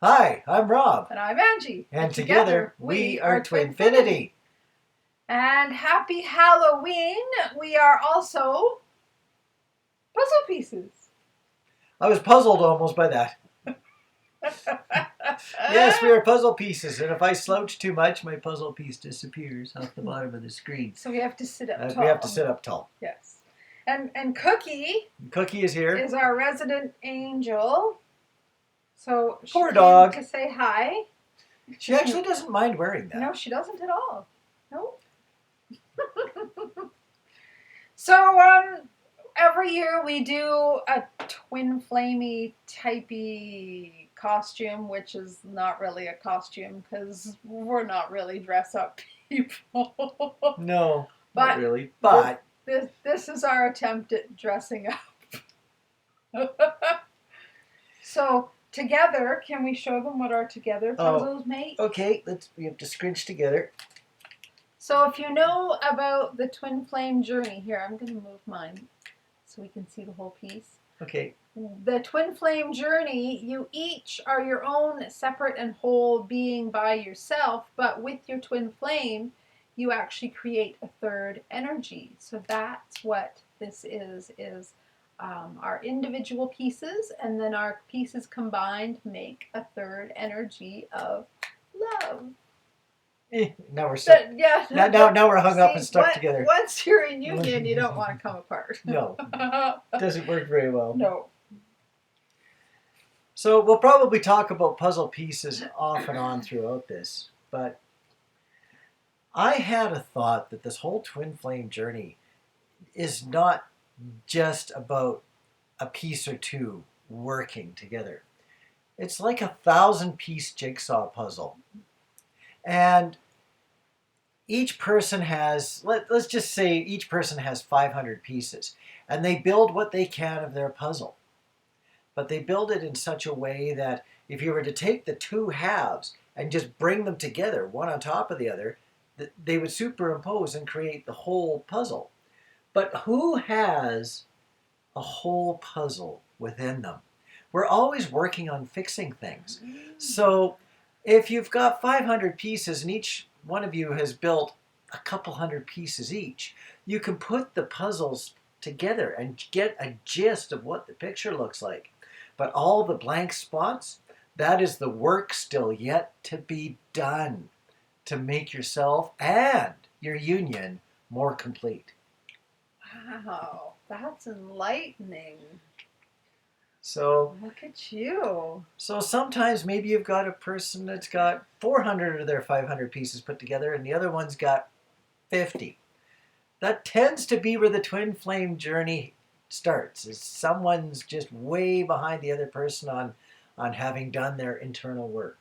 Hi, I'm Rob. And I'm Angie. And together we are TwinFinity. And happy Halloween. We are also puzzle pieces. I was puzzled almost by that. Yes, we are puzzle pieces, and if I slouch too much, my puzzle piece disappears off the bottom of the screen. So we have to sit up tall. We have to sit up tall. Yes. And Cookie. Cookie is here. Is our resident angel. So poor dog. To say hi. She actually doesn't mind wearing that. No, she doesn't at all. No. So every year we do a twin flamey typey costume, which is not really a costume because we're not really dress up people. No, not really. But this is our attempt at dressing up. So together, can we show them what our together puzzles make? Okay, we have to scrunch together. So if you know about the twin flame journey, here, I'm going to move mine so we can see the whole piece. Okay. The twin flame journey, you each are your own separate and whole being by yourself, but with your twin flame, you actually create a third energy. So that's what this is our individual pieces, and then our pieces combined make a third energy of love. Now we're stuck. Yeah. Now we're hung up and stuck together. Once you're in union, you don't want to come apart. No, it doesn't work very well. No. So we'll probably talk about puzzle pieces off and on throughout this, but I had a thought that this whole twin flame journey is not just about a piece or two working together. It's like a 1,000-piece jigsaw puzzle. And each person has, let's just say each person has 500 pieces. And they build what they can of their puzzle. But they build it in such a way that if you were to take the two halves and just bring them together, one on top of the other, they would superimpose and create the whole puzzle. But who has a whole puzzle within them? We're always working on fixing things. So if you've got 500 pieces and each one of you has built a couple hundred pieces each, you can put the puzzles together and get a gist of what the picture looks like. But all the blank spots, that is the work still yet to be done to make yourself and your union more complete. Wow, that's enlightening. So look at you. So sometimes maybe you've got a person that's got 400 of their 500 pieces put together and the other one's got 50. That tends to be where the twin flame journey starts. Is someone's just way behind the other person on having done their internal work.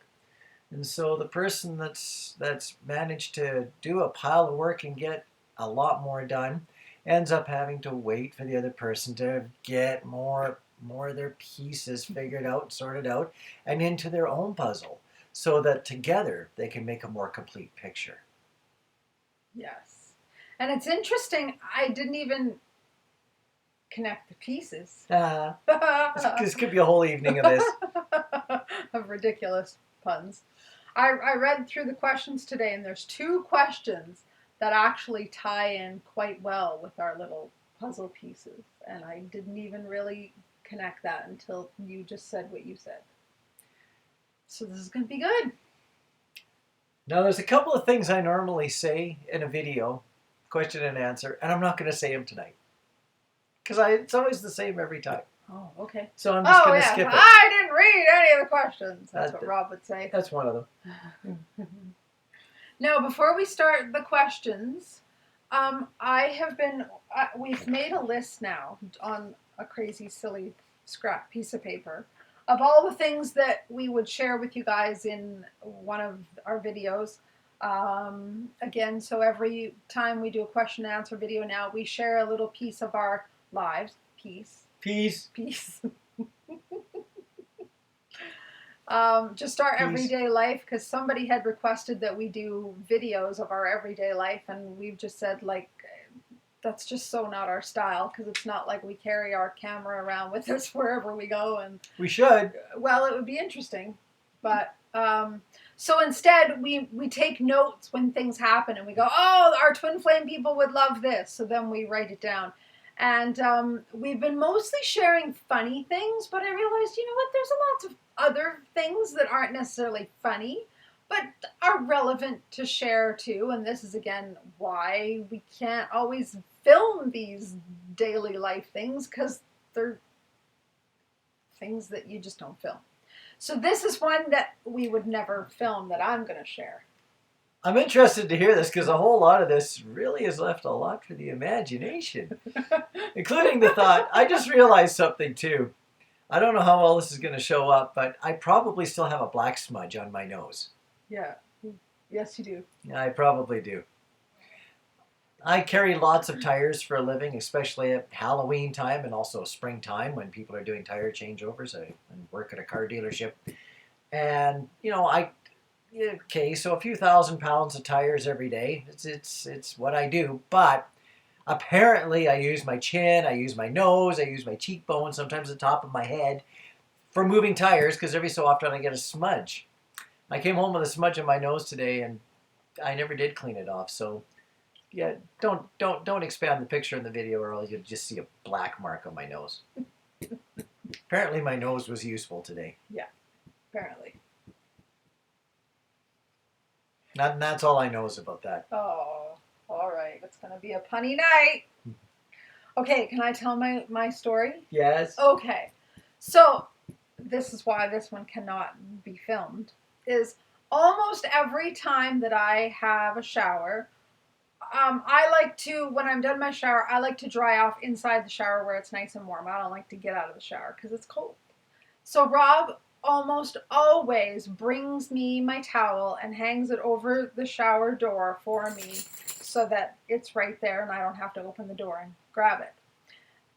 And so the person that's managed to do a pile of work and get a lot more done ends up having to wait for the other person to get more of their pieces figured out, sorted out, and into their own puzzle, so that together they can make a more complete picture. Yes. And it's interesting, I didn't even connect the pieces. This could be a whole evening of this. Of ridiculous puns. I read through the questions today, and there's 2 questions that actually tie in quite well with our little puzzle pieces. And I didn't even really connect that until you just said what you said. So this is going to be good. Now there's a couple of things I normally say in a video, question and answer, and I'm not going to say them tonight. Because it's always the same every time. Oh, okay. So I'm just going to skip it. I didn't read any of the questions. That's what Rob would say. That's one of them. Now, before we start the questions, we've made a list now on a crazy, silly scrap piece of paper of all the things that we would share with you guys in one of our videos. Again, so every time we do a question and answer video now, we share a little piece of our lives. Peace. Just our everyday life, because somebody had requested that we do videos of our everyday life, and we've just said, like, that's just so not our style, because it's not like we carry our camera around with us wherever we go. And we should. Well, it would be interesting. But so instead, we take notes when things happen, and we go, "Oh, our twin flame people would love this." So then we write it down. And we've been mostly sharing funny things, but I realized, you know what? There's a lots of other things that aren't necessarily funny, but are relevant to share too. And this is again why we can't always film these daily life things, because they're things that you just don't film. So this is one that we would never film that I'm going to share. I'm interested to hear this because a whole lot of this really has left a lot for the imagination, including the thought. I just realized something too. I don't know how well this is going to show up, but I probably still have a black smudge on my nose. Yeah. Yes, you do. I probably do. I carry lots of tires for a living, especially at Halloween time and also springtime when people are doing tire changeovers. I work at a car dealership. And, okay, so a few thousand pounds of tires every day. It's what I do. But apparently I use my chin, I use my nose, I use my cheekbones, sometimes the top of my head for moving tires because every so often I get a smudge. I came home with a smudge on my nose today and I never did clean it off. So yeah, don't expand the picture in the video or else you'll just see a black mark on my nose. Apparently my nose was useful today. Yeah, apparently. And that's all I know is about that. Oh, all right. It's going to be a punny night. Okay, can I tell my story? Yes. Okay. So, this is why this one cannot be filmed, is almost every time that I have a shower, I like to, when I'm done my shower, I like to dry off inside the shower where it's nice and warm. I don't like to get out of the shower because it's cold. So Rob almost always brings me my towel and hangs it over the shower door for me so that it's right there and I don't have to open the door and grab it.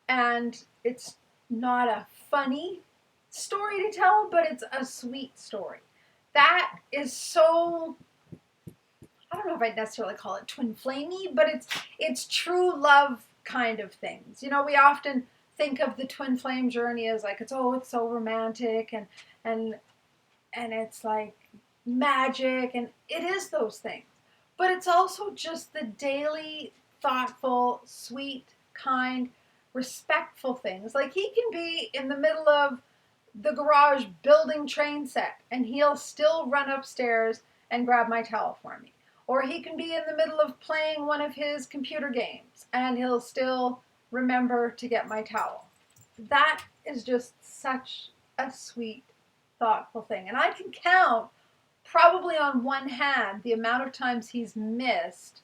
And it's not a funny story to tell, but it's a sweet story. That is so, I don't know if I'd necessarily call it twin flamey, but it's true love kind of things. You know, we often think of the twin flame journey as like it's so romantic and it's like magic, and it is those things. But it's also just the daily, thoughtful, sweet, kind, respectful things. Like he can be in the middle of the garage building train set and he'll still run upstairs and grab my towel for me. Or he can be in the middle of playing one of his computer games and he'll still remember to get my towel. That is just such a sweet, thoughtful thing. And I can count probably on one hand the amount of times he's missed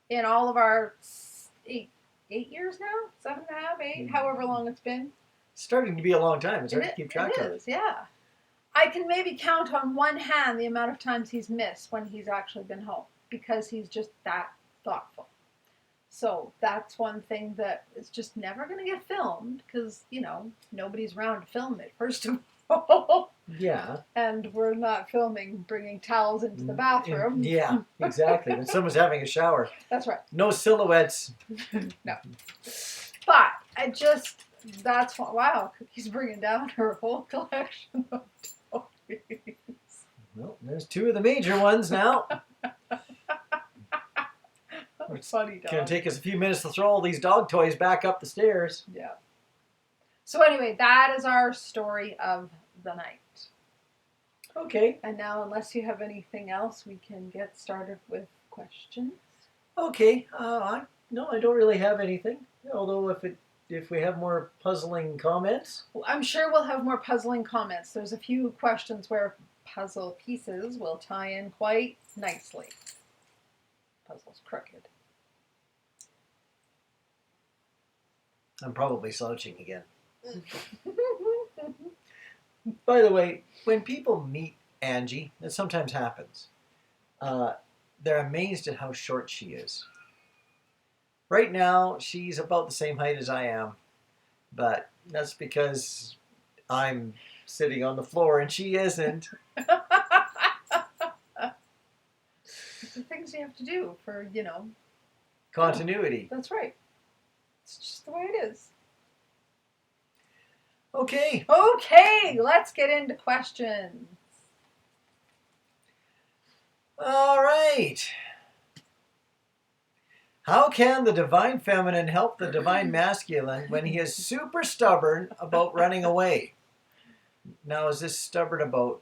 in all of our 8 years now? 7.5, 8, however long it's been. Starting to be a long time. It's hard to keep track of. It is, yeah. I can maybe count on one hand the amount of times he's missed when he's actually been home because he's just that thoughtful. So that's one thing that is just never going to get filmed because, you know, nobody's around to film it, first of all. Yeah. And we're not filming bringing towels into the bathroom. Yeah, exactly. When someone's having a shower. That's right. No silhouettes. No. But that's why, wow, Cookie's bringing down her whole collection of toys. Well, there's 2 of the major ones now. It's funny, dog. It's going to take us a few minutes to throw all these dog toys back up the stairs. Yeah. So anyway, that is our story of the night. Okay. And now, unless you have anything else, we can get started with questions. Okay. No, I don't really have anything. Although if we have more puzzling comments. Well, I'm sure we'll have more puzzling comments. There's a few questions where puzzle pieces will tie in quite nicely. Puzzle's crooked. I'm probably slouching again. By the way, when people meet Angie, it sometimes happens, they're amazed at how short she is. Right now, she's about the same height as I am, but that's because I'm sitting on the floor and she isn't. It's the things you have to do for, you know... Continuity. That's right. It's just the way it is. Okay. Okay, let's get into questions. All right. How can the divine feminine help the divine masculine when he is super stubborn about running away? Now, is this stubborn about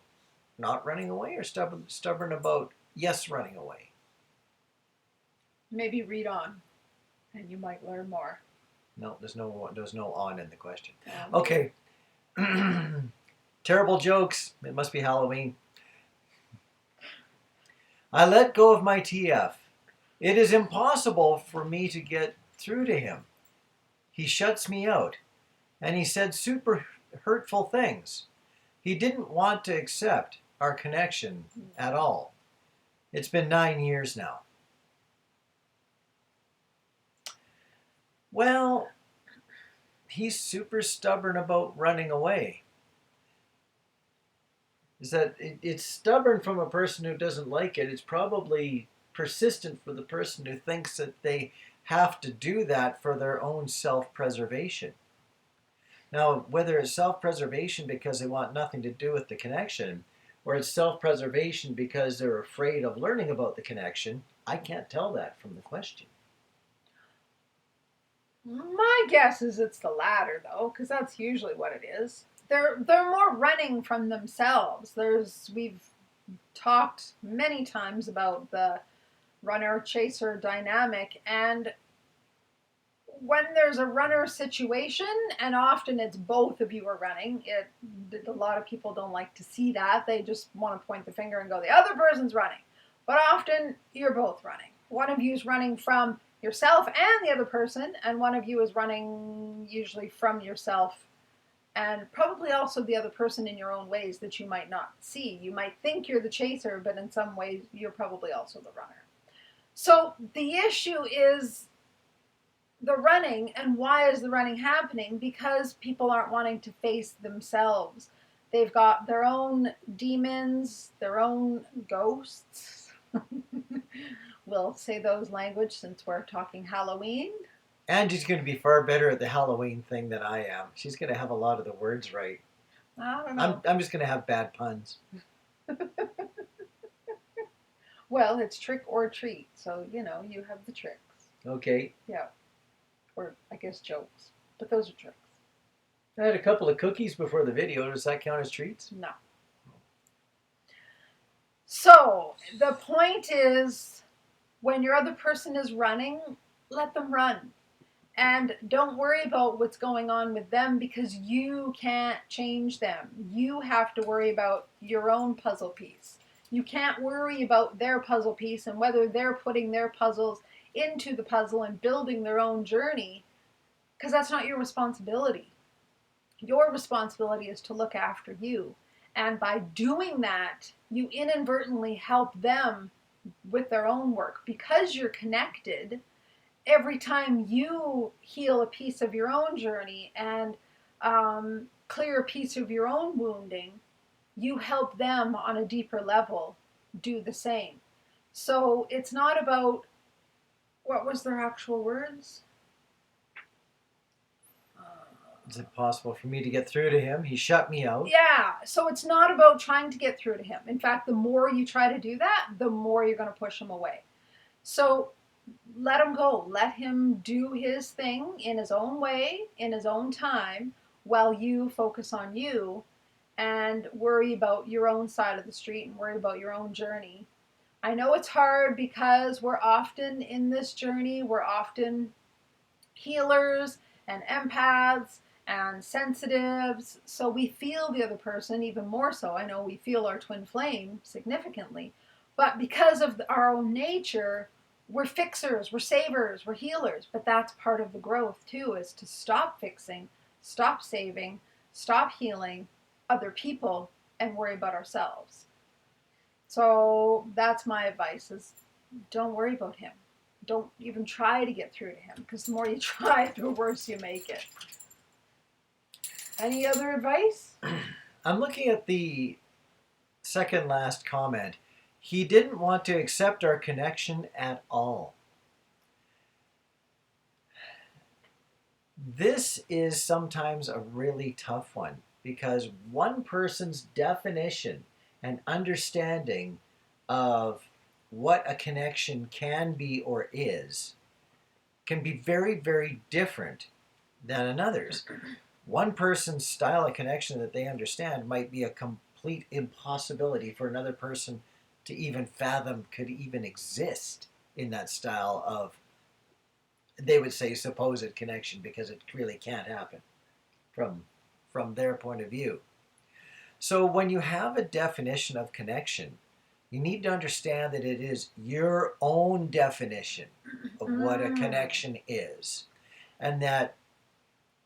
not running away or stubborn about yes running away? Maybe read on, and you might learn more. No, there's no on in the question. Um, Okay. Terrible jokes. It must be Halloween. I let go of my TF. It is impossible for me to get through to him. He shuts me out. And he said super hurtful things. He didn't want to accept our connection at all. It's been 9 years now. Well, he's super stubborn about running away. Is that it's stubborn from a person who doesn't like it. It's probably persistent for the person who thinks that they have to do that for their own self-preservation. Now, whether it's self-preservation because they want nothing to do with the connection, or it's self-preservation because they're afraid of learning about the connection, I can't tell that from the question. My guess is it's the latter, though, because that's usually what it is. They're more running from themselves. We've talked many times about the runner-chaser dynamic, and when there's a runner situation, and often it's both of you are running, a lot of people don't like to see that. They just want to point the finger and go, the other person's running. But often you're both running. One of you is running from yourself and the other person, and one of you is running usually from yourself and probably also the other person in your own ways that you might not see. You might think you're the chaser, but in some ways you're probably also the runner. So the issue is the running, and why is the running happening? Because people aren't wanting to face themselves. They've got their own demons, their own ghosts. We'll say those language since we're talking Halloween. Angie's going to be far better at the Halloween thing than I am. She's going to have a lot of the words right. I don't know. I'm just going to have bad puns. Well, it's trick or treat, so you have the tricks. Okay. Yeah. Or I guess jokes. But those are tricks. I had a couple of cookies before the video. Does that count as treats? No. So the point is, when your other person is running, let them run. And don't worry about what's going on with them because you can't change them. You have to worry about your own puzzle piece. You can't worry about their puzzle piece and whether they're putting their puzzles into the puzzle and building their own journey, because that's not your responsibility. Your responsibility is to look after you. And by doing that, you inadvertently help them with their own work because you're connected. Every time you heal a piece of your own journey and clear a piece of your own wounding, you help them on a deeper level do the same. So it's not about, what was their actual words? Is it possible for me to get through to him? He shut me out. Yeah, so it's not about trying to get through to him. In fact, the more you try to do that, the more you're going to push him away. So let him go. Let him do his thing in his own way, in his own time, while you focus on you and worry about your own side of the street and worry about your own journey. I know it's hard because we're often in this journey. We're often healers and empaths and sensitives, so we feel the other person even more so. I know we feel our twin flame significantly, but because of our own nature, we're fixers, we're savers, we're healers. But that's part of the growth too, is to stop fixing, stop saving, stop healing other people and worry about ourselves. So that's my advice, is don't worry about him. Don't even try to get through to him, because the more you try, the worse you make it. Any other advice? I'm looking at the second last comment. He didn't want to accept our connection at all. This is sometimes a really tough one because one person's definition and understanding of what a connection can be or is can be very, very different than another's. One person's style of connection that they understand might be a complete impossibility for another person to even fathom could even exist in that style of, they would say, supposed connection, because it really can't happen from their point of view. So when you have a definition of connection, you need to understand that it is your own definition of what a connection is, and that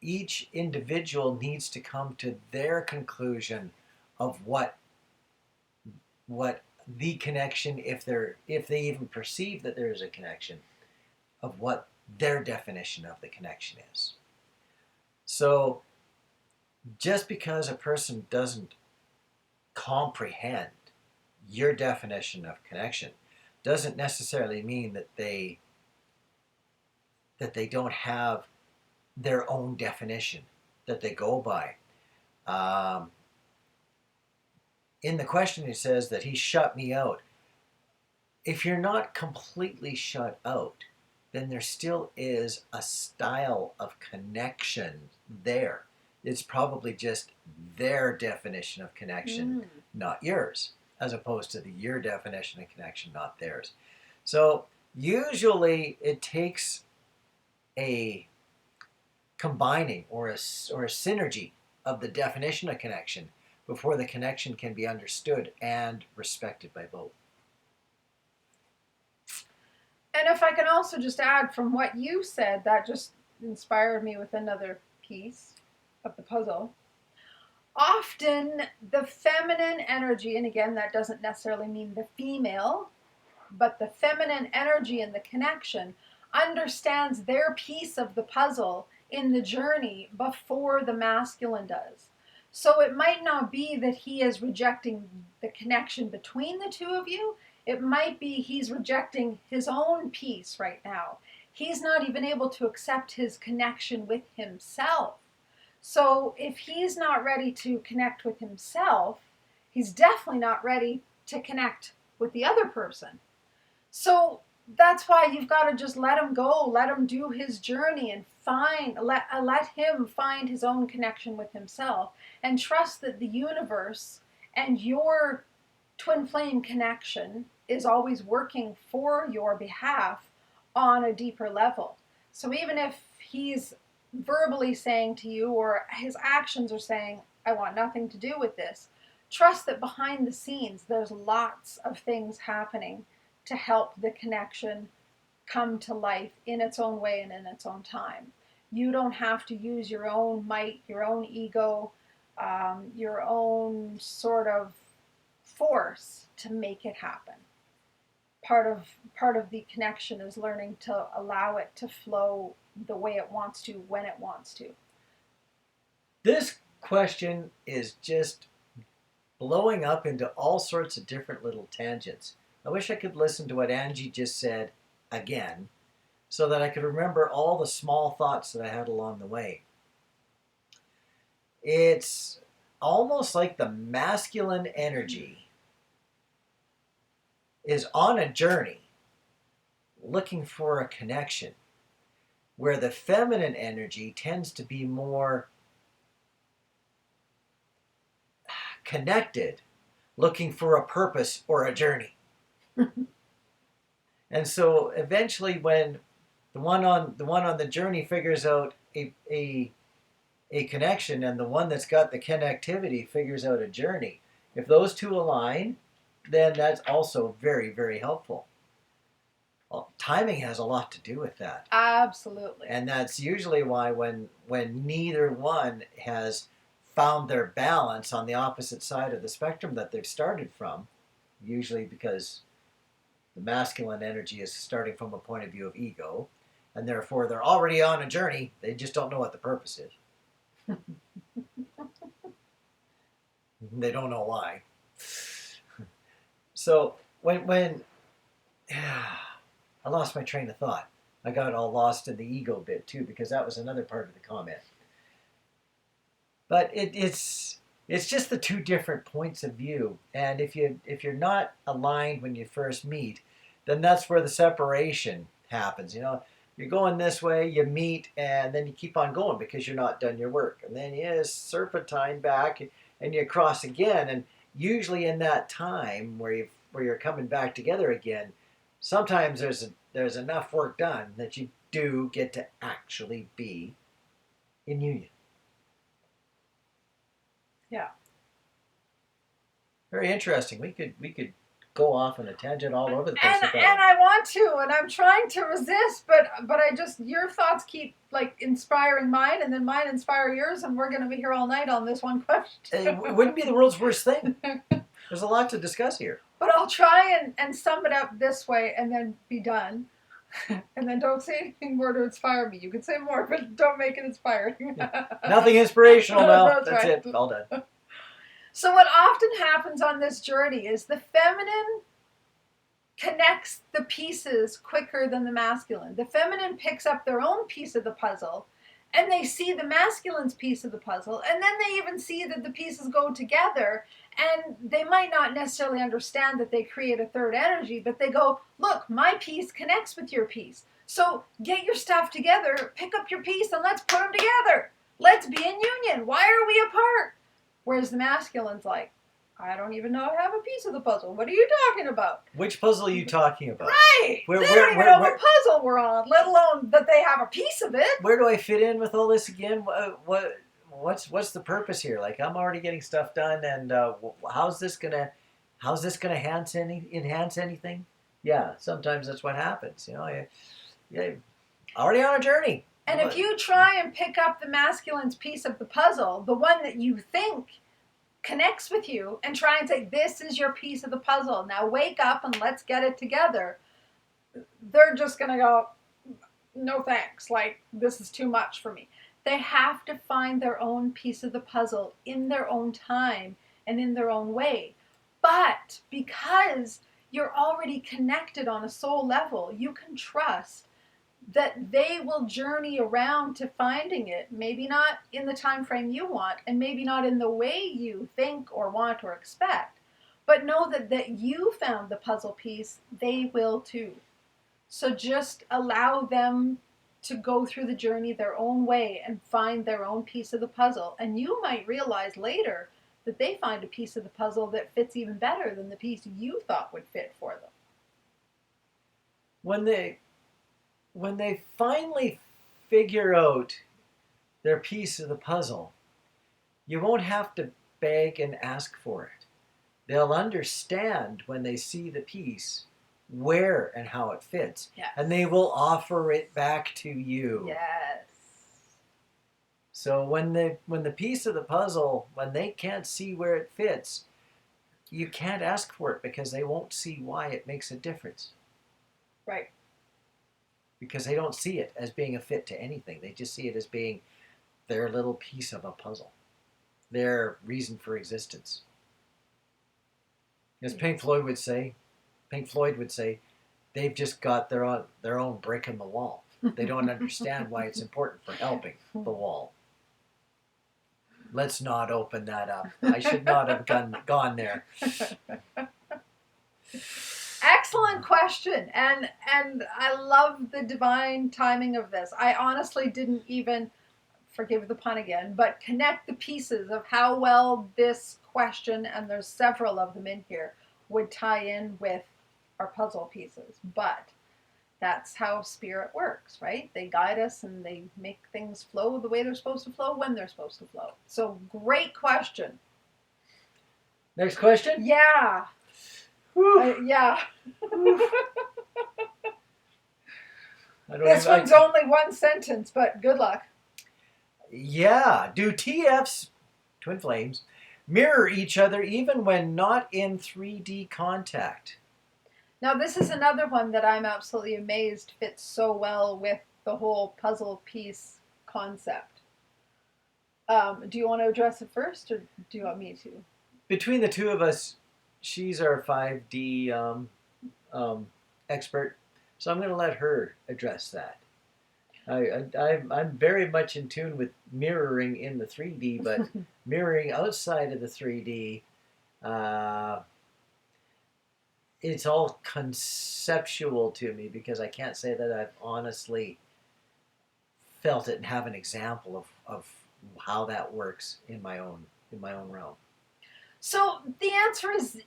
each individual needs to come to their conclusion of what the connection, if they even perceive that there is a connection, of what their definition of the connection is. So just because a person doesn't comprehend your definition of connection doesn't necessarily mean that they don't have their own definition that they go by. In the question, it says that he shut me out. If you're not completely shut out, then there still is a style of connection there. It's probably just their definition of connection, not yours, as opposed to your definition of connection, not theirs. So usually it takes a combining or a synergy of the definition of connection before the connection can be understood and respected by both. And if I can also just add from what you said, that just inspired me with another piece of the puzzle. Often the feminine energy, and again, that doesn't necessarily mean the female, but the feminine energy in the connection understands their piece of the puzzle in the journey before the masculine does. So it might not be that he is rejecting the connection between the two of you. It might be he's rejecting his own piece right now. He's not even able to accept his connection with himself. So if he's not ready to connect with himself, he's definitely not ready to connect with the other person. So that's why you've got to just let him go, let him do his journey, and let him find his own connection with himself, and trust that the universe and your twin flame connection is always working for your behalf on a deeper level. So even if he's verbally saying to you, or his actions are saying, I want nothing to do with this, trust that behind the scenes there's lots of things happening to help the connection come to life in its own way and in its own time. You don't have to use your own might, your own ego, your own sort of force to make it happen. Part of the connection is learning to allow it to flow the way it wants to, when it wants to. This question is just blowing up into all sorts of different little tangents. I wish I could listen to what Angie just said again, so that I could remember all the small thoughts that I had along the way. It's almost like the masculine energy is on a journey looking for a connection, where the feminine energy tends to be more connected, looking for a purpose or a journey. And so eventually, when the one on the journey figures out a connection, and the one that's got the connectivity figures out a journey, if those two align, then that's also very, very helpful. Well, timing has a lot to do with that. Absolutely. And that's usually why when neither one has found their balance on the opposite side of the spectrum that they've started from, usually because the masculine energy is starting from a point of view of ego, and therefore they're already on a journey, they just don't know what the purpose is. They don't know why. So when I lost my train of thought. I got all lost in the ego bit too, because that was another part of the comment. But it's just the two different points of view, and if you're not aligned when you first meet, then that's where the separation happens. You know, you're going this way, you meet, and then you keep on going because you're not done your work. And then you serpentine back and you cross again. And usually in that time where you're coming back together again, sometimes there's enough work done that you do get to actually be in union. Yeah. Very interesting. We could go off on a tangent all over the place. And I want to, and I'm trying to resist, but I just, your thoughts keep like inspiring mine, and then mine inspire yours, and we're going to be here all night on this one question. It wouldn't be the world's worst thing. There's a lot to discuss here. But I'll try and sum it up this way, and then be done. And then don't say anything more to inspire me. You can say more, but don't make it inspiring. Nothing inspirational now. That's right. it. All done. So what often happens on this journey is the feminine connects the pieces quicker than the masculine. The feminine picks up their own piece of the puzzle, and they see the masculine's piece of the puzzle, and then they even see that the pieces go together, and they might not necessarily understand that they create a third energy, but they go, look, my piece connects with your piece. So get your stuff together, pick up your piece, and let's put them together. Let's be in union. Why are we apart? Whereas the masculine's like, I don't even know I have a piece of the puzzle. What are you talking about? Which puzzle are you talking about? Right. They don't even know what puzzle we're on, let alone that they have a piece of it. Where do I fit in with all this again? What's the purpose here? Like, I'm already getting stuff done, and how's this gonna enhance anything? Yeah, sometimes that's what happens. You know, you're already on a journey. And if you try and pick up the masculine's piece of the puzzle, the one that you think connects with you, and try and say, this is your piece of the puzzle, now wake up and let's get it together, they're just going to go, no thanks, like, this is too much for me. They have to find their own piece of the puzzle in their own time and in their own way. But because you're already connected on a soul level, you can trust that they will journey around to finding it, maybe not in the time frame you want, and maybe not in the way you think or want or expect, but know that you found the puzzle piece, they will too. So just allow them to go through the journey their own way and find their own piece of the puzzle, and you might realize later that they find a piece of the puzzle that fits even better than the piece you thought would fit for them. When they finally figure out their piece of the puzzle, you won't have to beg and ask for it. They'll understand when they see the piece where and how it fits. Yes. And they will offer it back to you. Yes. So when the piece of the puzzle, when they can't see where it fits, you can't ask for it because they won't see why it makes a difference. Right. Because they don't see it as being a fit to anything. They just see it as being their little piece of a puzzle, their reason for existence. As Pink Floyd would say, they've just got their own brick in the wall. They don't understand why it's important for helping the wall. Let's not open that up. I should not have gone there. Excellent question, and I love the divine timing of this. I honestly didn't even, forgive the pun again, but connect the pieces of how well this question, and there's several of them in here, would tie in with our puzzle pieces. But that's how spirit works, right? They guide us and they make things flow the way they're supposed to flow when they're supposed to flow. So great question. Next question? Yeah. Yeah. This one's only one sentence, but good luck. Yeah. Do TFs, twin flames, mirror each other even when not in 3D contact? Now, this is another one that I'm absolutely amazed fits so well with the whole puzzle piece concept. Do you want to address it first, or do you want me to? Between the two of us, she's our 5D expert, so I'm going to let her address that. I'm very much in tune with mirroring in the 3D, but mirroring outside of the 3D, it's all conceptual to me because I can't say that I've honestly felt it and have an example of how that works in my own realm. So the answer is,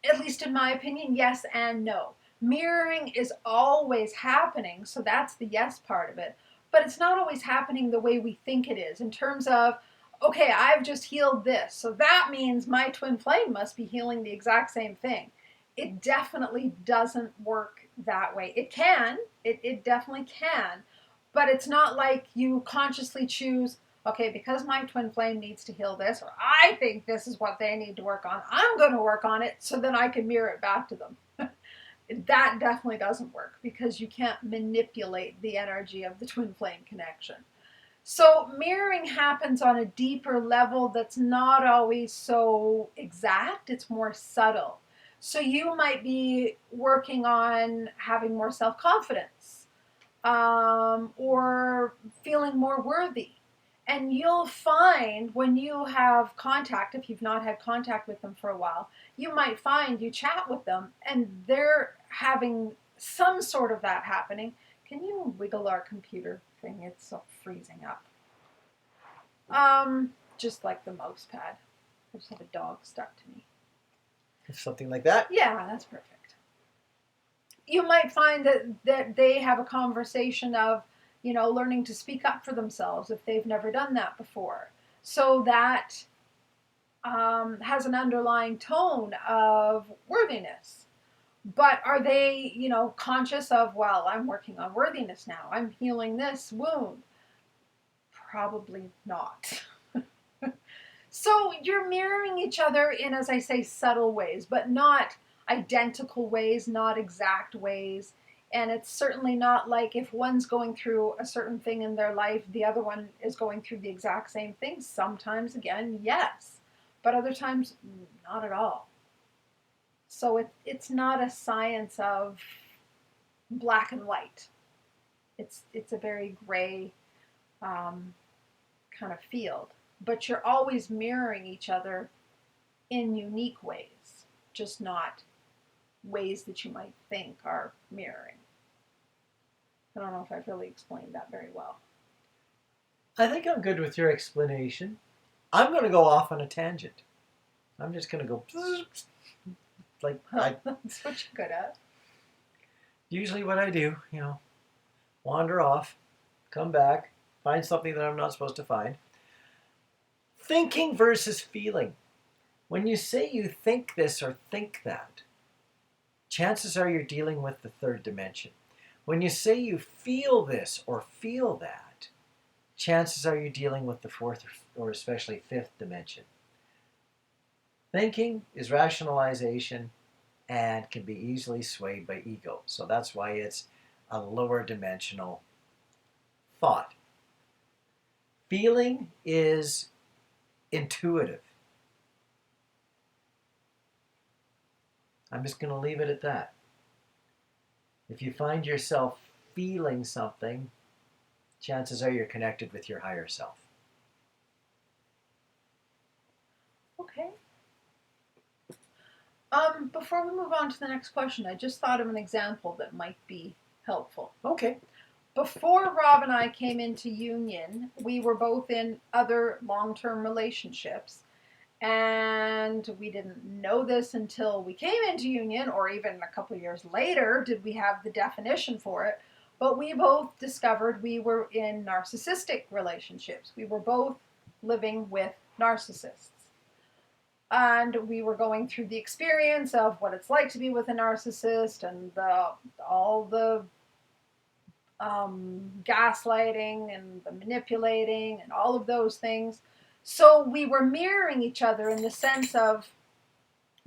at least in my opinion, yes and no. Mirroring is always happening, so that's the yes part of it. But it's not always happening the way we think it is, in terms of, okay, I've just healed this, so that means my twin flame must be healing the exact same thing. It definitely doesn't work that way. It can, it definitely can, but it's not like you consciously choose, okay, because my twin flame needs to heal this, or I think this is what they need to work on, I'm going to work on it so then I can mirror it back to them. That definitely doesn't work because you can't manipulate the energy of the twin flame connection. So mirroring happens on a deeper level that's not always so exact, it's more subtle. So you might be working on having more self-confidence, or feeling more worthy. And you'll find when you have contact, if you've not had contact with them for a while, you might find you chat with them and they're having some sort of that happening. Can you wiggle our computer thing? It's so freezing up. Just like the mouse pad. I just have a dog stuck to me. Something like that? Yeah, that's perfect. You might find that they have a conversation of, learning to speak up for themselves if they've never done that before. So that has an underlying tone of worthiness. But are they, conscious of, well, I'm working on worthiness now, I'm healing this wound? Probably not. So you're mirroring each other in, as I say, subtle ways, but not identical ways, not exact ways. And it's certainly not like if one's going through a certain thing in their life, the other one is going through the exact same thing. Sometimes, again, yes, but other times, not at all. So it's not a science of black and white. It's a very gray kind of field. But you're always mirroring each other in unique ways, just not ways that you might think are mirroring. I don't know if I've really explained that very well. I think I'm good with your explanation. I'm going to go off on a tangent. I'm just going to go like that's what you're good at. Usually what I do, wander off, come back, find something that I'm not supposed to find. Thinking versus feeling. When you say you think this or think that, chances are you're dealing with the third dimension. When you say you feel this or feel that, chances are you're dealing with the fourth or especially fifth dimension. Thinking is rationalization and can be easily swayed by ego. So that's why it's a lower dimensional thought. Feeling is intuitive. I'm just going to leave it at that. If you find yourself feeling something, chances are you're connected with your higher self. Okay. Before we move on to the next question, I just thought of an example that might be helpful. Okay. Before Rob and I came into union, we were both in other long-term relationships. And we didn't know this until we came into union, or even a couple of years later did we have the definition for it. But we both discovered we were in narcissistic relationships. We were both living with narcissists. And we were going through the experience of what it's like to be with a narcissist and all the gaslighting and the manipulating and all of those things. So we were mirroring each other in the sense of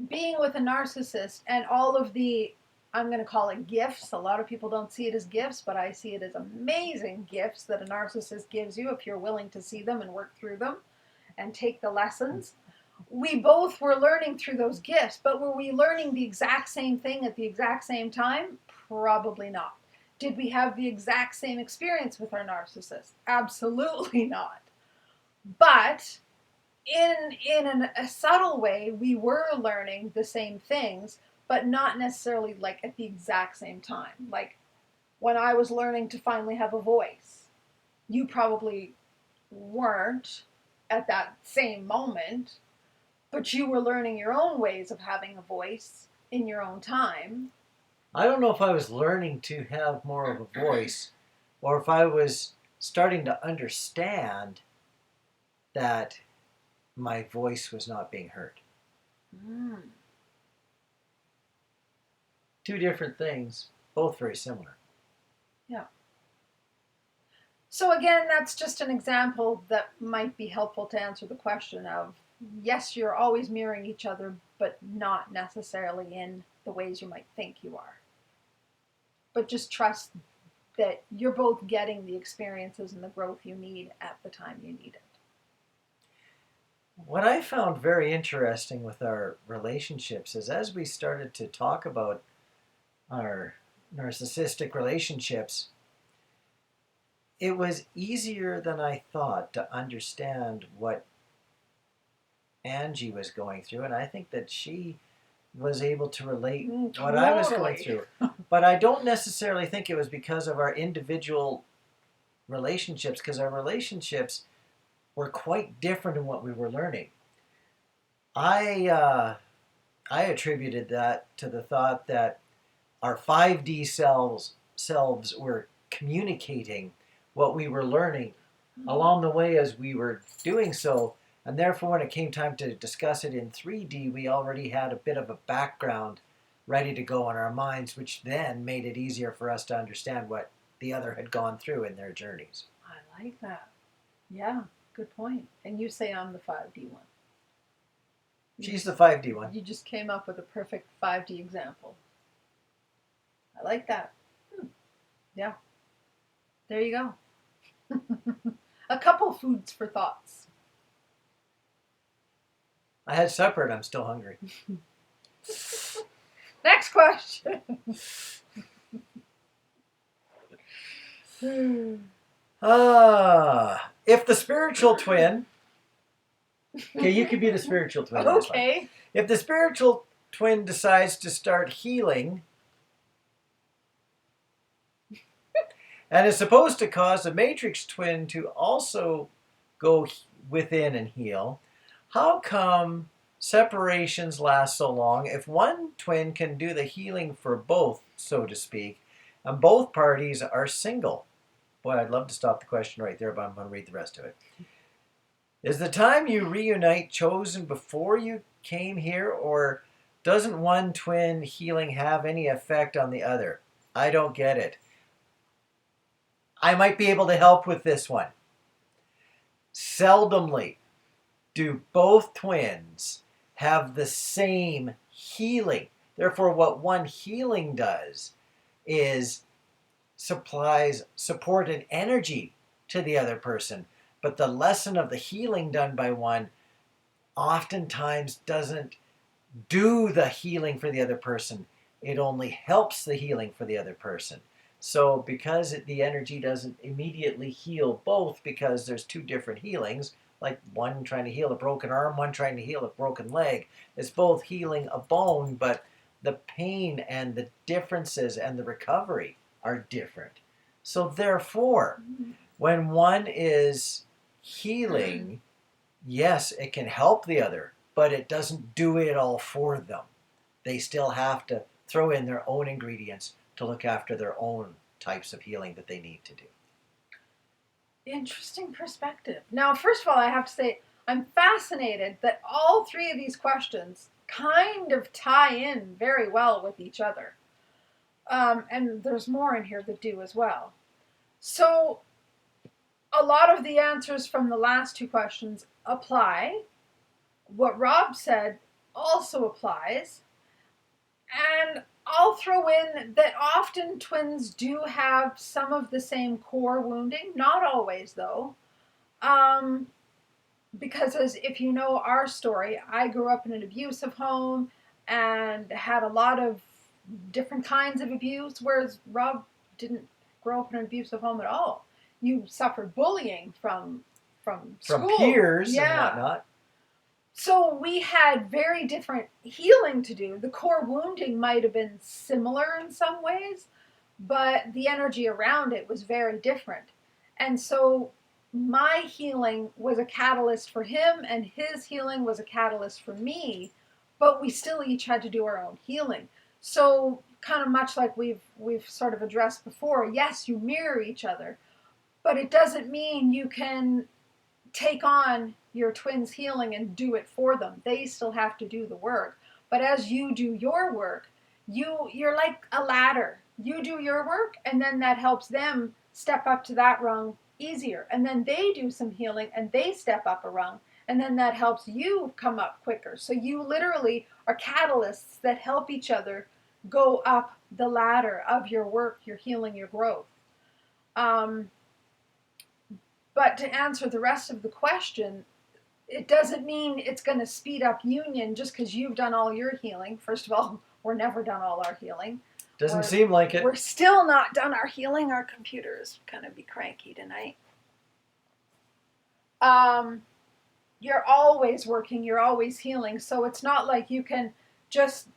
being with a narcissist and all of the, I'm going to call it gifts. A lot of people don't see it as gifts, but I see it as amazing gifts that a narcissist gives you if you're willing to see them and work through them and take the lessons. We both were learning through those gifts, but were we learning the exact same thing at the exact same time? Probably not. Did we have the exact same experience with our narcissist? Absolutely not. But in a subtle way, we were learning the same things, but not necessarily like at the exact same time. Like when I was learning to finally have a voice, you probably weren't at that same moment, but you were learning your own ways of having a voice in your own time. I don't know if I was learning to have more of a voice or if I was starting to understand that my voice was not being heard. Mm. Two different things, both very similar. Yeah. So again, that's just an example that might be helpful to answer the question of, yes, you're always mirroring each other, but not necessarily in the ways you might think you are. But just trust that you're both getting the experiences and the growth you need at the time you need it. What I found very interesting with our relationships is as we started to talk about our narcissistic relationships, it was easier than I thought to understand what Angie was going through, and I think that she was able to relate what I was going through. But I don't necessarily think it was because of our individual relationships, because our relationships were quite different in what we were learning. I attributed that to the thought that our 5D selves were communicating what we were learning along the way as we were doing so. And therefore, when it came time to discuss it in 3D, we already had a bit of a background ready to go in our minds, which then made it easier for us to understand what the other had gone through in their journeys. I like that. Yeah, good point. And you say I'm the 5D one. She's the 5D one. You just came up with a perfect 5D example. I like that. Yeah. There you go. A couple foods for thoughts. I had supper and I'm still hungry. Next question. If the spiritual twin... Okay, you could be the spiritual twin. Okay. If the spiritual twin decides to start healing and is supposed to cause the matrix twin to also go within and heal, how come separations last so long if one twin can do the healing for both, so to speak, and both parties are single? Boy, I'd love to stop the question right there, but I'm going to read the rest of it. Is the time you reunite chosen before you came here, or doesn't one twin healing have any effect on the other? I don't get it. I might be able to help with this one. Seldomly do both twins have the same healing. Therefore, what one healing does is supplies support and energy to the other person. But the lesson of the healing done by one oftentimes doesn't do the healing for the other person. It only helps the healing for the other person. So because the energy doesn't immediately heal both, because there's two different healings, like one trying to heal a broken arm, one trying to heal a broken leg, it's both healing a bone, but the pain and the differences and the recovery are different. So therefore, when one is healing, yes, it can help the other, but it doesn't do it all for them. They still have to throw in their own ingredients to look after their own types of healing that they need to do. Interesting perspective. Now, first of all, I have to say, I'm fascinated that all three of these questions kind of tie in very well with each other. And there's more in here that do as well. So, a lot of the answers from the last two questions apply. What Rob said also applies. And I'll throw in that often twins do have some of the same core wounding. Not always, though. Because if you know our story, I grew up in an abusive home and had a lot of different kinds of abuse, whereas Rob didn't grow up in an abusive home at all. You suffered bullying from school. Peers and whatnot. So we had very different healing to do. The core wounding might have been similar in some ways, but the energy around it was very different. And so my healing was a catalyst for him, and his healing was a catalyst for me, but we still each had to do our own healing. So kind of much like we've sort of addressed before, yes, you mirror each other, but it doesn't mean you can take on your twins' healing and do it for them. They still have to do the work. But as you do your work, you're like a ladder. You do your work, and then that helps them step up to that rung easier. And then they do some healing and they step up a rung. And then that helps you come up quicker. So you literally are catalysts that help each other go up the ladder of your work, your healing, your growth. But to answer the rest of the question, it doesn't mean it's going to speed up union just because you've done all your healing. First of all, we're never done all our healing. Doesn't seem like it. We're still not done our healing. Our computer is going to be cranky tonight. You're always working. You're always healing. So it's not like you can just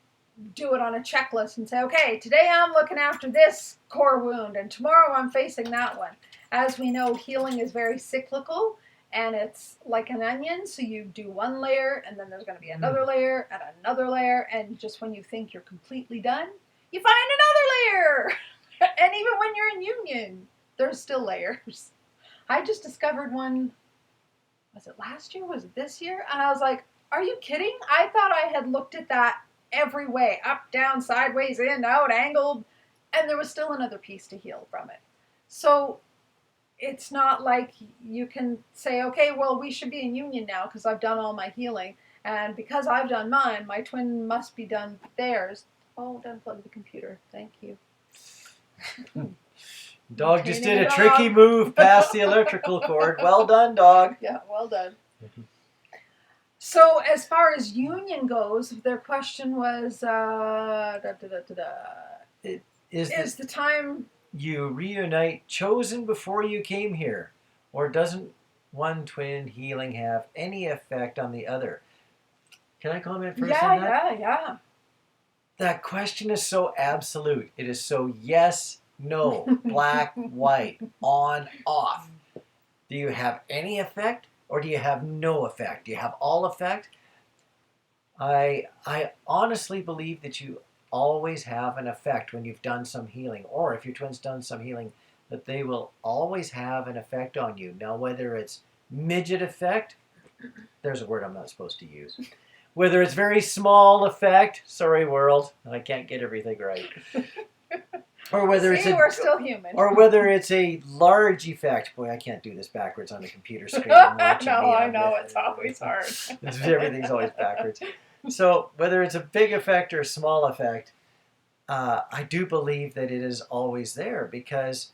do it on a checklist and say, okay, today I'm looking after this core wound and tomorrow I'm facing that one. As we know, healing is very cyclical and it's like an onion. So you do one layer and then there's going to be another layer and another layer. And just when you think you're completely done, you find another layer. And even when you're in union, there's still layers. I just discovered one, was it last year? Was it this year? And I was like, are you kidding? I thought I had looked at that every way, up, down, sideways, in, out, angled, and there was still another piece to heal from it. So it's not like you can say, okay, well, we should be in union now because I've done all my healing, and because I've done mine, my twin must be done theirs. Oh, don't unplug the computer. Thank you. Dog just did a tricky move past the electrical cord. Well done, dog. Yeah, well done. So as far as union goes, their question was, is the time you reunite chosen before you came here, or doesn't one twin healing have any effect on the other? Can I comment first on that? Yeah. That question is so absolute. It is so yes, no, black, white, on, off. Do you have any effect? Or do you have no effect? Do you have all effect? I honestly believe that you always have an effect when you've done some healing, or if your twin's done some healing, that they will always have an effect on you. Now, whether it's midget effect, there's a word I'm not supposed to use. Whether it's very small effect, sorry world, I can't get everything right. Or whether we're still human. Or whether it's a large effect. Boy, I can't do this backwards on the computer screen. No, I know, it's always hard. Everything's always backwards. So whether it's a big effect or a small effect, I do believe that it is always there because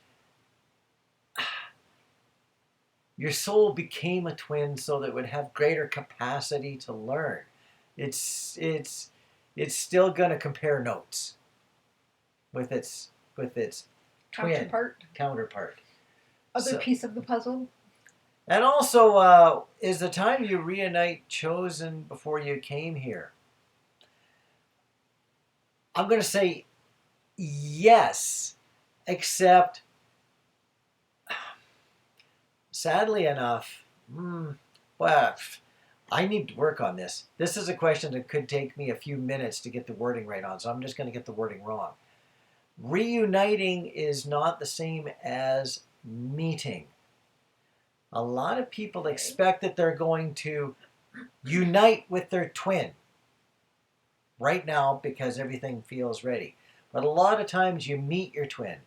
your soul became a twin so that it would have greater capacity to learn. It's still going to compare notes with its twin counterpart. Other piece of the puzzle. And also, is the time you reunite chosen before you came here? I'm going to say yes, except sadly enough, well, I need to work on this. This is a question that could take me a few minutes to get the wording right on, so I'm just going to get the wording wrong. Reuniting is not the same as meeting. A lot of people expect that they're going to unite with their twin right now because everything feels ready. But a lot of times you meet your twin,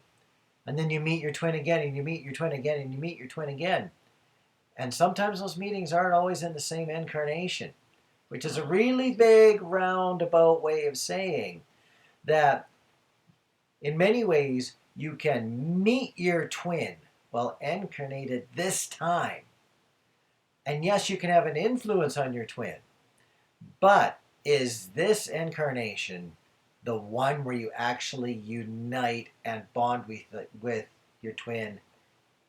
and then you meet your twin again, and you meet your twin again, and you meet your twin again. And sometimes those meetings aren't always in the same incarnation, which is a really big roundabout way of saying that in many ways, you can meet your twin while incarnated this time. And yes, you can have an influence on your twin. But is this incarnation the one where you actually unite and bond with your twin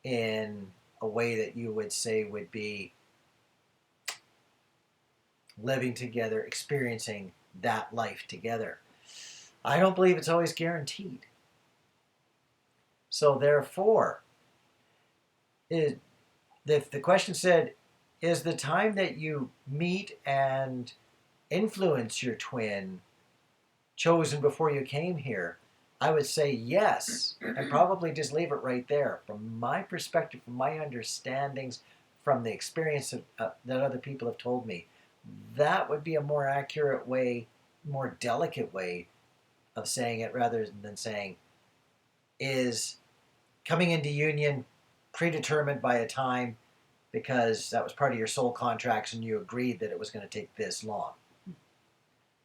in a way that you would say would be living together, experiencing that life together. I don't believe it's always guaranteed. So therefore, if the question said, is the time that you meet and influence your twin chosen before you came here? I would say yes, and probably just leave it right there. From my perspective, from my understandings, from the experience that other people have told me, that would be a more accurate way, more delicate way of saying it, rather than saying, is coming into union predetermined by a time because that was part of your soul contracts and you agreed that it was going to take this long.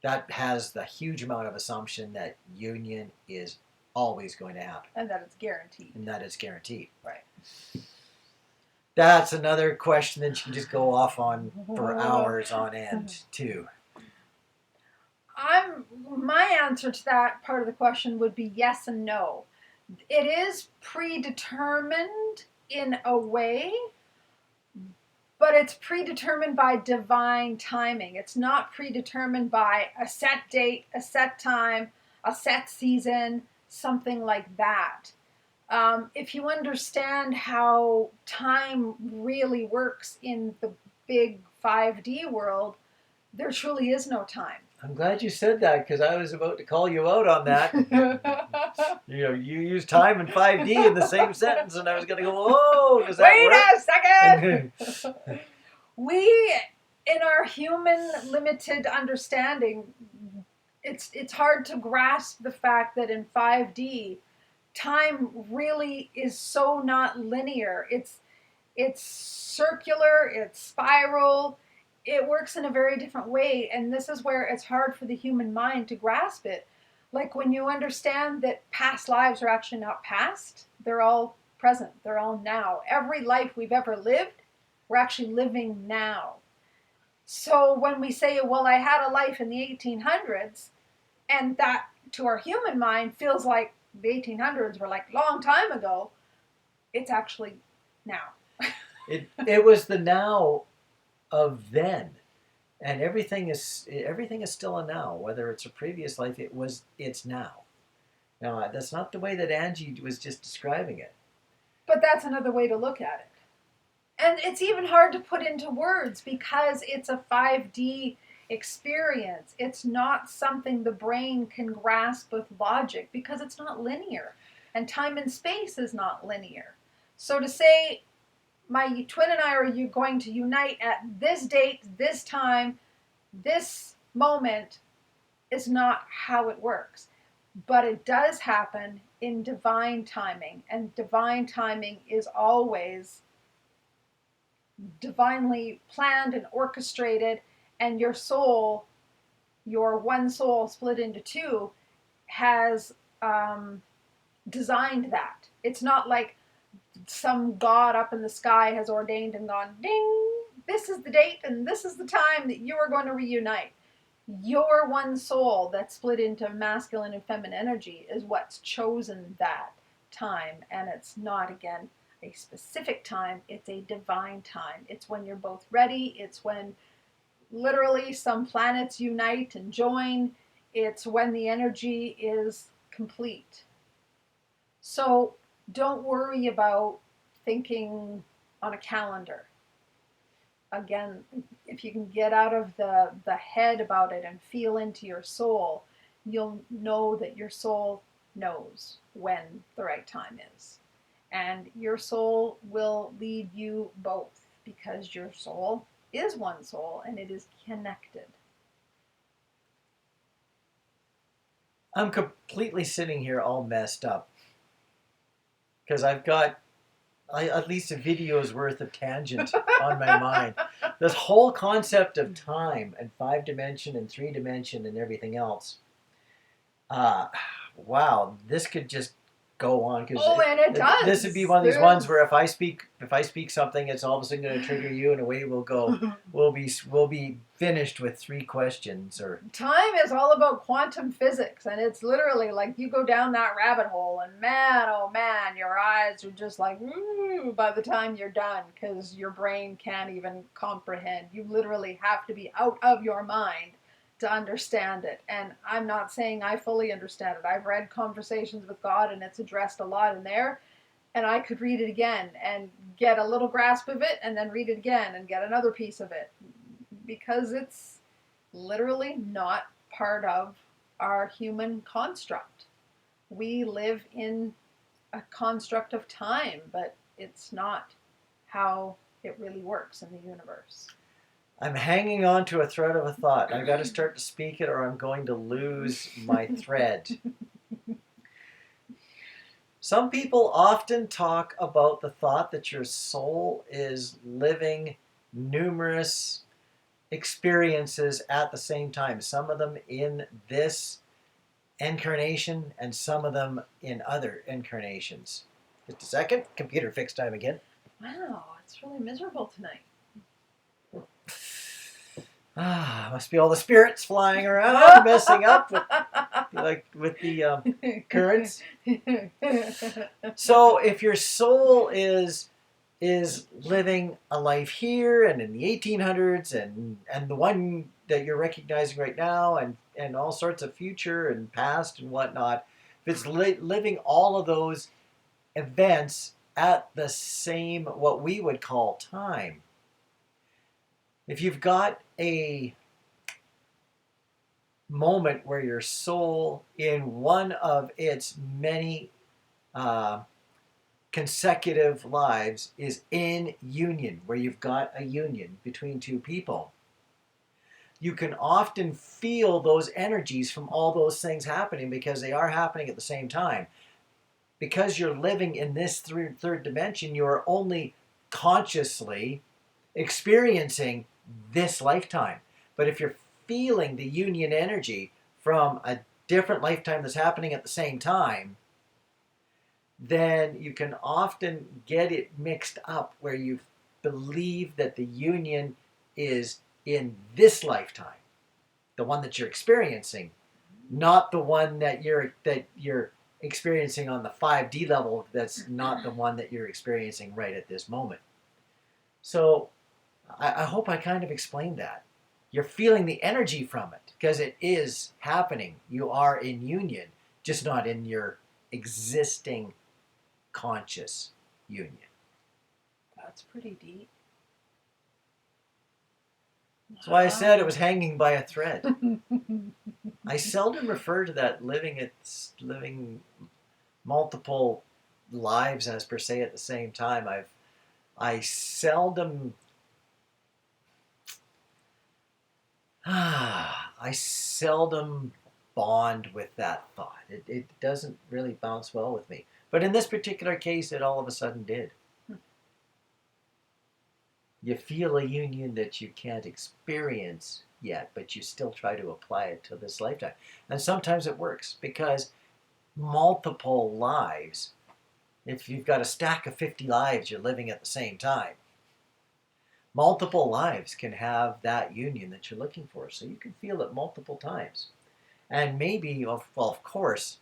That has the huge amount of assumption that union is always going to happen. And that it's guaranteed. And that it's guaranteed. Right. That's another question that you can just go off on for hours on end, too. My answer to that part of the question would be yes and no. It is predetermined in a way, but it's predetermined by divine timing. It's not predetermined by a set date, a set time, a set season, something like that. If you understand how time really works in the big 5D world, there truly is no time. I'm glad you said that, because I was about to call you out on that. You use time and 5D in the same sentence, and I was going to go, whoa, does that work? Wait a second! We, in our human limited understanding, it's hard to grasp the fact that in 5D, time really is so not linear. It's circular, it's spiral. It works in a very different way, and this is where it's hard for the human mind to grasp it. Like when you understand that past lives are actually not past, they're all present, they're all now. Every life we've ever lived, we're actually living now. So when we say, well, I had a life in the 1800s, and that to our human mind feels like the 1800s were like a long time ago, it's actually now. It was the now of then, and everything is still a now. Whether it's a previous life, it's now. Now that's not the way that Angie was just describing it. But that's another way to look at it, and it's even hard to put into words because it's a 5D experience. It's not something the brain can grasp with logic because it's not linear, and time and space is not linear. So to say, my twin and I are going to unite at this date, this time, this moment, is not how it works. But it does happen in divine timing, and divine timing is always divinely planned and orchestrated, and your soul, your one soul split into two, has designed that. It's not like some god up in the sky has ordained and gone, ding, this is the date and this is the time that you are going to reunite. Your one soul that's split into masculine and feminine energy is what's chosen that time. And it's not, again, a specific time. It's a divine time. It's when you're both ready. It's when literally some planets unite and join. It's when the energy is complete. So don't worry about thinking on a calendar. Again, if you can get out of the head about it and feel into your soul, you'll know that your soul knows when the right time is. And your soul will lead you both because your soul is one soul and it is connected. I'm completely sitting here all messed up because I've got at least a video's worth of tangent on my mind. This whole concept of time and 5-dimension and 3-dimension and everything else. Wow, this could just go on, because Oh, and it does. this would be one of these ones where if I speak something, it's all of a sudden going to trigger you, and away we'll go. We'll be finished with 3 questions. Or time is all about quantum physics, and it's literally like you go down that rabbit hole, and man, oh man, your eyes are just like ooh, by the time you're done, because your brain can't even comprehend. You literally have to be out of your mind to understand it. And I'm not saying I fully understand it. I've read Conversations with God, and it's addressed a lot in there, and I could read it again and get a little grasp of it, and then read it again and get another piece of it, because it's literally not part of our human construct. We live in a construct of time, but it's not how it really works in the universe. I'm hanging on to a thread of a thought. I've got to start to speak it, or I'm going to lose my thread. Some people often talk about the thought that your soul is living numerous experiences at the same time. Some of them in this incarnation, and some of them in other incarnations. Just a second. Computer fix time again. Wow, it's really miserable tonight. Must be all the spirits flying around, messing up with the currents. So if your soul is living a life here and in the 1800s and the one that you're recognizing right now and all sorts of future and past and whatnot, if it's living all of those events at the same, what we would call time, if you've got a moment where your soul in one of its many consecutive lives is in union, where you've got a union between 2 people, you can often feel those energies from all those things happening, because they are happening at the same time. Because you're living in this third dimension, you're only consciously experiencing this lifetime. But if you're feeling the union energy from a different lifetime that's happening at the same time, then you can often get it mixed up, where you believe that the union is in this lifetime, the one that you're experiencing, not the one that you're experiencing on the 5D level. That's not the one that you're experiencing right at this moment. So I hope I kind of explained that. You're feeling the energy from it because it is happening. You are in union, just not in your existing conscious union. That's pretty deep. That's why I said it was hanging by a thread. I seldom refer to that living multiple lives as per se at the same time. I seldom bond with that thought. It doesn't really bounce well with me. But in this particular case, it all of a sudden did. You feel a union that you can't experience yet, but you still try to apply it to this lifetime. And sometimes it works, because multiple lives, if you've got a stack of 50 lives you're living at the same time, multiple lives can have that union that you're looking for. So you can feel it multiple times. And maybe, well, of course,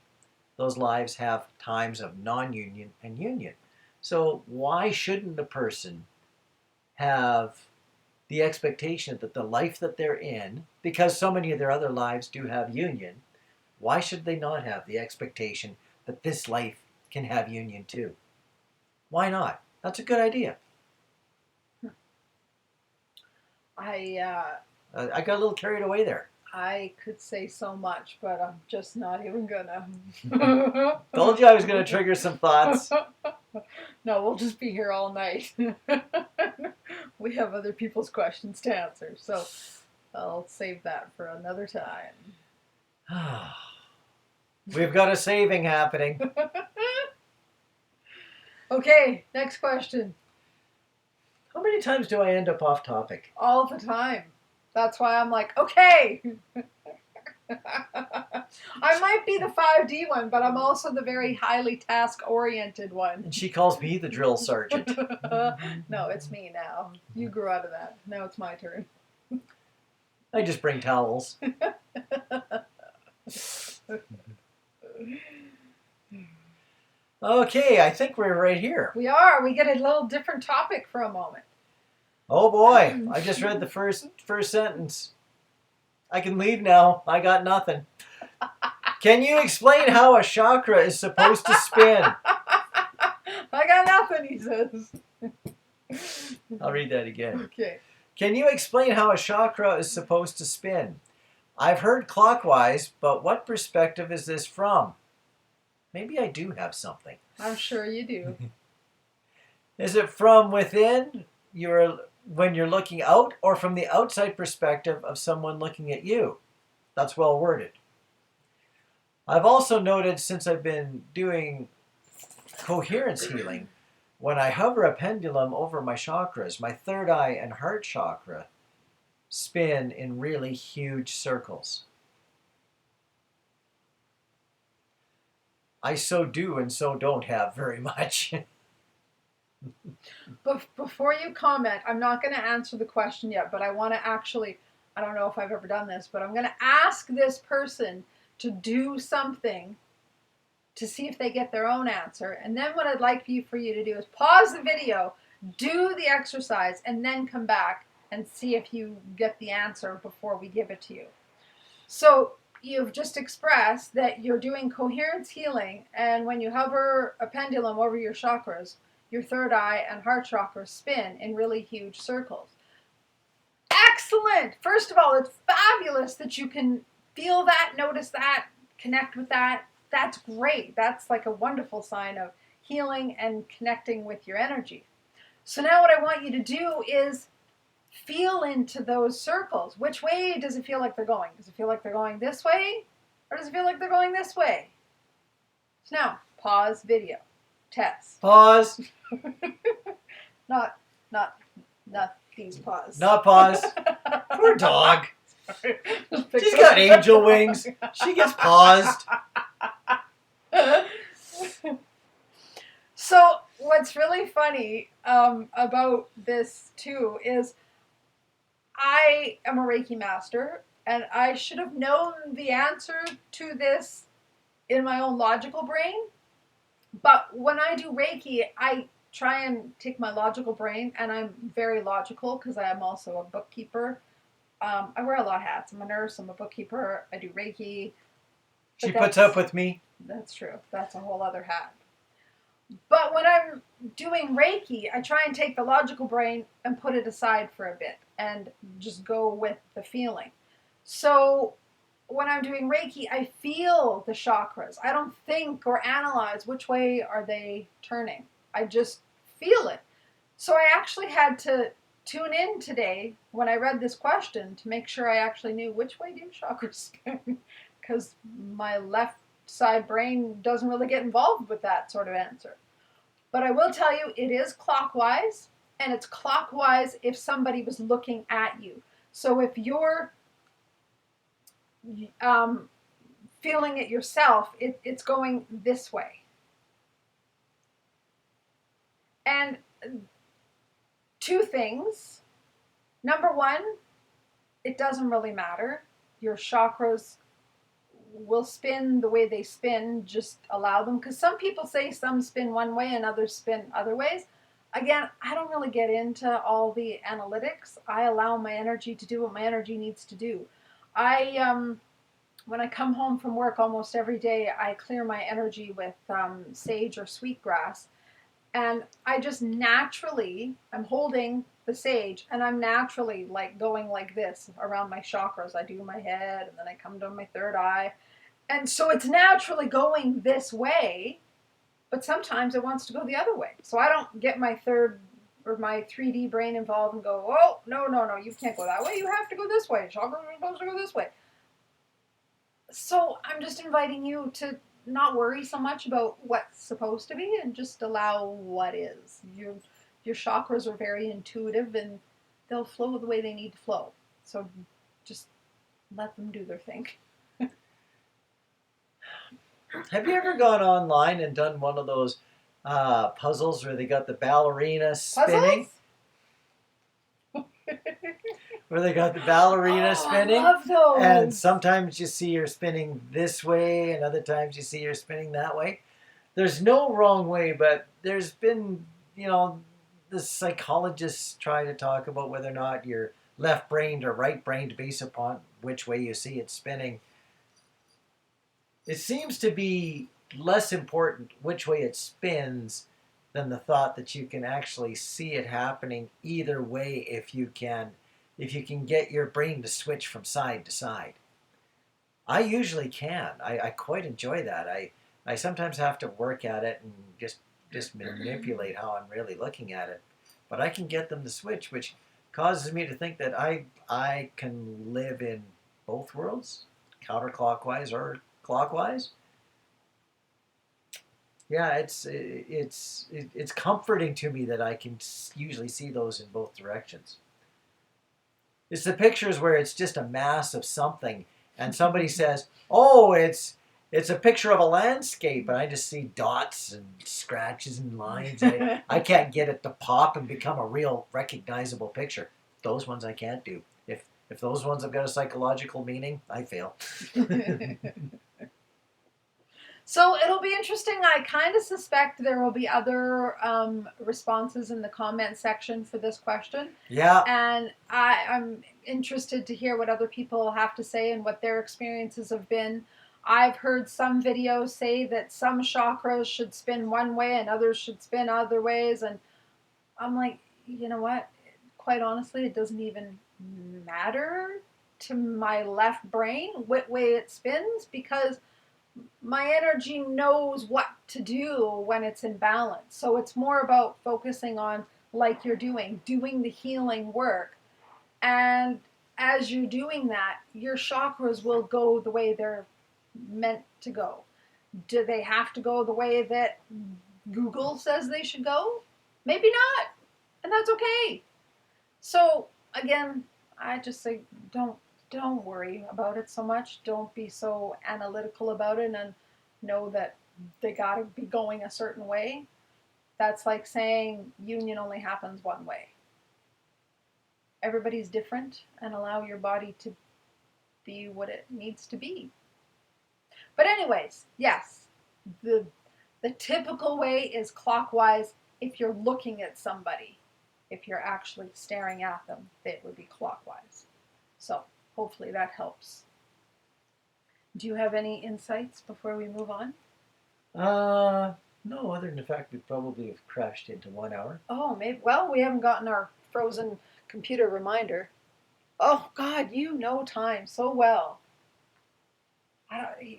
those lives have times of non-union and union. So why shouldn't a person have the expectation that the life that they're in, because so many of their other lives do have union, why should they not have the expectation that this life can have union too? Why not? That's a good idea. I got a little carried away there. I could say so much, but I'm just not even gonna. Told you I was gonna trigger some thoughts. No, we'll just be here all night. We have other people's questions to answer, so I'll save that for another time. We've got a saving happening. Okay, next question. How many times do I end up off topic? All the time. That's why I'm like, okay. I might be the 5D one, but I'm also the very highly task-oriented one. And she calls me the drill sergeant. No, it's me now. You grew out of that. Now it's my turn. I just bring towels. Okay, I think we're right here. We are. We get a little different topic for a moment. Oh boy, I just read the first sentence. I can leave now. I got nothing. Can you explain how a chakra is supposed to spin? I got nothing, he says. I'll read that again. Okay. Can you explain how a chakra is supposed to spin? I've heard clockwise, but what perspective is this from? Maybe I do have something. I'm sure you do. Is it from within, when you're looking out, or from the outside perspective of someone looking at you? That's well worded. I've also noted, since I've been doing coherence healing, when I hover a pendulum over my chakras, my third eye and heart chakra spin in really huge circles. I so do and so don't have very much. Before you comment, I'm not going to answer the question yet, but I want to actually, I don't know if I've ever done this, but I'm going to ask this person to do something to see if they get their own answer. And then what I'd like for you to do is pause the video, do the exercise, and then come back and see if you get the answer before we give it to you. So you've just expressed that you're doing coherence healing, and when you hover a pendulum over your chakras, your third eye and heart chakras spin in really huge circles. Excellent! First of all, it's fabulous that you can feel that, notice that, connect with that. That's great. That's like a wonderful sign of healing and connecting with your energy. So now what I want you to do is feel into those circles. Which way does it feel like they're going? Does it feel like they're going this way? Or does it feel like they're going this way? So now, pause video. Test. Pause. Not these pause. Not pause. Poor dog. Sorry. She's got angel wings. She gets paused. So what's really funny about this too is I am a Reiki master, and I should have known the answer to this in my own logical brain. But when I do Reiki, I try and take my logical brain, and I'm very logical because I am also a bookkeeper. I wear a lot of hats. I'm a nurse, I'm a bookkeeper, I do Reiki. She puts up with me. That's true. That's a whole other hat. But when I'm doing Reiki, I try and take the logical brain and put it aside for a bit and just go with the feeling. So when I'm doing Reiki, I feel the chakras. I don't think or analyze which way are they turning. I just feel it. So I actually had to tune in today when I read this question to make sure I actually knew which way do chakras spin, because my left side brain doesn't really get involved with that sort of answer. But I will tell you, it is clockwise, and it's clockwise if somebody was looking at you. So if you're feeling it yourself, it's going this way. And two things. Number one, it doesn't really matter. Your chakras will spin the way they spin, just allow them. Because some people say some spin one way and others spin other ways. Again, I don't really get into all the analytics. I allow my energy to do what my energy needs to do. When I come home from work almost every day, I clear my energy with sage or sweetgrass. And I just naturally, I'm holding the sage, and I'm naturally like going like this around my chakras. I do my head, and then I come to my third eye. And so it's naturally going this way, but sometimes it wants to go the other way. So I don't get my third or my 3D brain involved and go, oh, no, you can't go that way. You have to go this way. Chakras are supposed to go this way. So I'm just inviting you to not worry so much about what's supposed to be and just allow what is. Your chakras are very intuitive, and they'll flow the way they need to flow. So just let them do their thing. Have you ever gone online and done one of those puzzles where they got the ballerina spinning? Puzzles? Where they got the ballerina spinning? I love those. And sometimes you see her spinning this way, and other times you see her spinning that way. There's no wrong way, but there's been, the psychologists try to talk about whether or not you're left-brained or right-brained based upon which way you see it spinning. It seems to be less important which way it spins than the thought that you can actually see it happening either way if you can get your brain to switch from side to side. I usually can. I quite enjoy that. I sometimes have to work at it and just manipulate how I'm really looking at it. But I can get them to switch, which causes me to think that I can live in both worlds, counterclockwise or clockwise. Yeah, it's comforting to me that I can usually see those in both directions. It's the pictures where it's just a mass of something, and somebody says, "Oh, it's a picture of a landscape," and I just see dots and scratches and lines. I can't get it to pop and become a real recognizable picture. Those ones I can't do. If those ones have got a psychological meaning, I fail. So it'll be interesting. I kind of suspect there will be other responses in the comment section for this question. Yeah. And I'm interested to hear what other people have to say and what their experiences have been. I've heard some videos say that some chakras should spin one way and others should spin other ways. And I'm like, you know what? Quite honestly, it doesn't even matter to my left brain what way it spins, because my energy knows what to do when it's in balance. So it's more about focusing on, like you're doing the healing work. And as you're doing that, your chakras will go the way they're meant to go. Do they have to go the way that Google says they should go? Maybe not. And that's okay. So again, I just say don't worry about it so much. Don't be so analytical about it and know that they got to be going a certain way. That's like saying union only happens one way. Everybody's different, and allow your body to be what it needs to be. But anyways, yes, the typical way is clockwise if you're looking at somebody. If you're actually staring at them, it would be clockwise. So hopefully that helps. Do you have any insights before we move on? No, other than the fact we probably have crashed into 1 hour. Oh, maybe. Well, we haven't gotten our frozen computer reminder. Oh, God, you know time so well.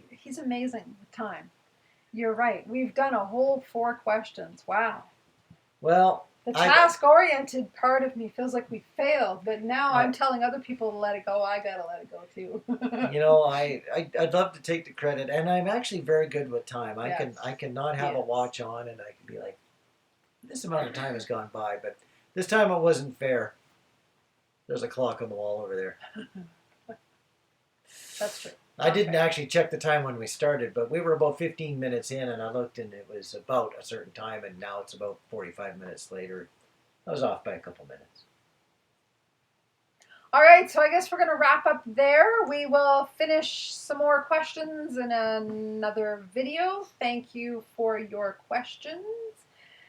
He's amazing with time. You're right. We've done a whole 4 questions. Wow. Well, the task-oriented part of me feels like we failed, but now I'm telling other people to let it go. I gotta let it go too. I'd love to take the credit, and I'm actually very good with time. Yes. I cannot have a watch on, and I can be like, this amount of time has gone by, but this time it wasn't fair. There's a clock on the wall over there. That's true. I didn't actually check the time when we started, but we were about 15 minutes in, and I looked, and it was about a certain time, and now it's about 45 minutes later. I was off by a couple minutes. All right, so I guess we're going to wrap up there. We will finish some more questions in another video. Thank you for your questions.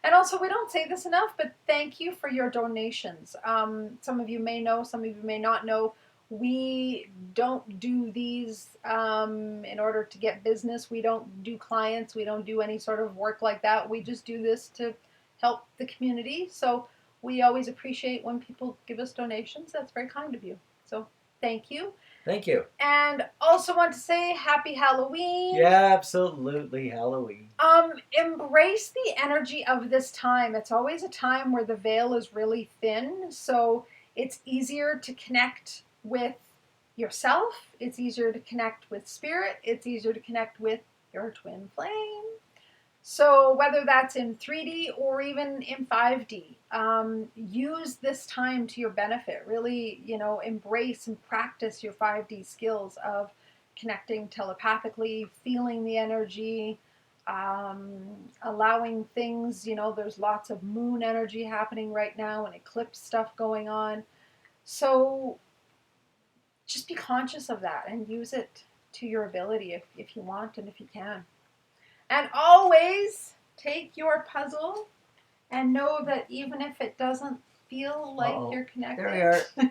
And also, we don't say this enough, but thank you for your donations. Some of you may know, some of you may not know. We don't do these in order to get business. We don't do clients. We don't do any sort of work like that. We just do this to help the community. So we always appreciate when people give us donations. That's very kind of you. So thank you. Thank you. And also want to say happy Halloween. Yeah, absolutely, Halloween. Embrace the energy of this time. It's always a time where the veil is really thin. So it's easier to connect with yourself, it's easier to connect with spirit, it's easier to connect with your twin flame. So whether that's in 3D or even in 5D, use this time to your benefit. Really, embrace and practice your 5D skills of connecting telepathically, feeling the energy, allowing things, there's lots of moon energy happening right now and eclipse stuff going on. So just be conscious of that and use it to your ability if you want and if you can. And always take your puzzle and know that even if it doesn't feel like you're connected,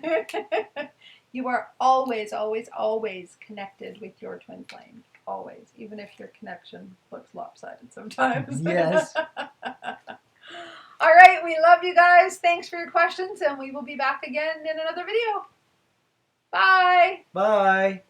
there we are. You are always, always, always connected with your twin flame. Always, even if your connection looks lopsided sometimes. Yes. All right, we love you guys. Thanks for your questions, and we will be back again in another video. Bye. Bye.